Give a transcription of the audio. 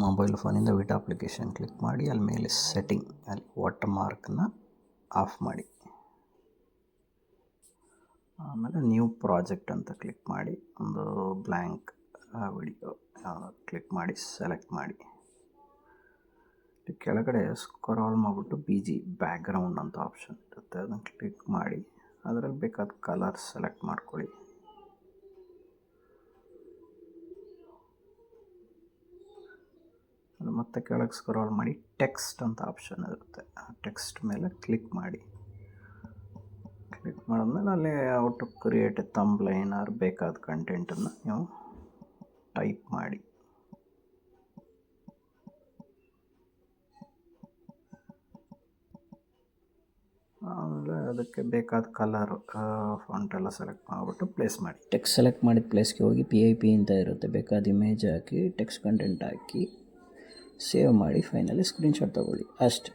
Mobile ಫೋನಿಂದ ವಿಟ application click ಮಾಡಿ ಅಲ್ಲಿ ಮೇಲೆ ಸೆಟ್ಟಿಂಗ್ ಅಲ್ಲಿ ವಾಟರ್ ಮಾರ್ಕ್ನ ಆಫ್ ಮಾಡಿ. ಆಮೇಲೆ ನ್ಯೂ ಪ್ರಾಜೆಕ್ಟ್ ಅಂತ ಕ್ಲಿಕ್ ಮಾಡಿ ಒಂದು ಬ್ಲ್ಯಾಂಕ್ ವಿಡಿಯೋ ಕ್ಲಿಕ್ ಮಾಡಿ ಸೆಲೆಕ್ಟ್ ಮಾಡಿ. ಕೆಳಗಡೆ ಸ್ಕ್ರಾಲ್ ಮಾಡಿಬಿಟ್ಟು BG ಬ್ಯಾಕ್ಗ್ರೌಂಡ್ ಅಂತ ಆಪ್ಷನ್ ಇರುತ್ತೆ, ಅದನ್ನು ಕ್ಲಿಕ್ ಮಾಡಿ ಅದರಲ್ಲಿ ಬೇಕಾದ ಕಲರ್ ಸೆಲೆಕ್ಟ್ ಮಾಡ್ಕೊಳ್ಳಿ. ಮತ್ತೆ ಕೆಳಗೆ ಸ್ಕ್ರಾಲ್ ಮಾಡಿ ಟೆಕ್ಸ್ಟ್ ಅಂತ ಆಪ್ಷನ್ ಇರುತ್ತೆ, ಆ ಟೆಕ್ಸ್ಟ್ ಮೇಲೆ ಕ್ಲಿಕ್ ಮಾಡಿ. ಕ್ಲಿಕ್ ಮಾಡಿದ್ಮೇಲೆ ಅಲ್ಲಿ how to create a thumbnail or ಬೇಕಾದ ಕಂಟೆಂಟನ್ನು ನೀವು ಟೈಪ್ ಮಾಡಿ. ಆಮೇಲೆ ಅದಕ್ಕೆ ಬೇಕಾದ ಕಲರ್ ಫಾಂಟ್ ಎಲ್ಲ ಸೆಲೆಕ್ಟ್ ಮಾಡಿಬಿಟ್ಟು ಪ್ಲೇಸ್ ಮಾಡಿ. ಟೆಕ್ಸ್ಟ್ ಸೆಲೆಕ್ಟ್ ಮಾಡಿದ ಪ್ಲೇಸ್ಗೆ ಹೋಗಿ PIP ಅಂತ ಇರುತ್ತೆ, ಬೇಕಾದ ಇಮೇಜ್ ಹಾಕಿ ಟೆಕ್ಸ್ಟ್ ಕಂಟೆಂಟ್ ಹಾಕಿ ಸೇವ್ ಮಾಡಿ ಫೈನಲಿ ಸ್ಕ್ರೀನ್ಶಾಟ್ ತೊಗೊಳ್ಳಿ ಅಷ್ಟೆ.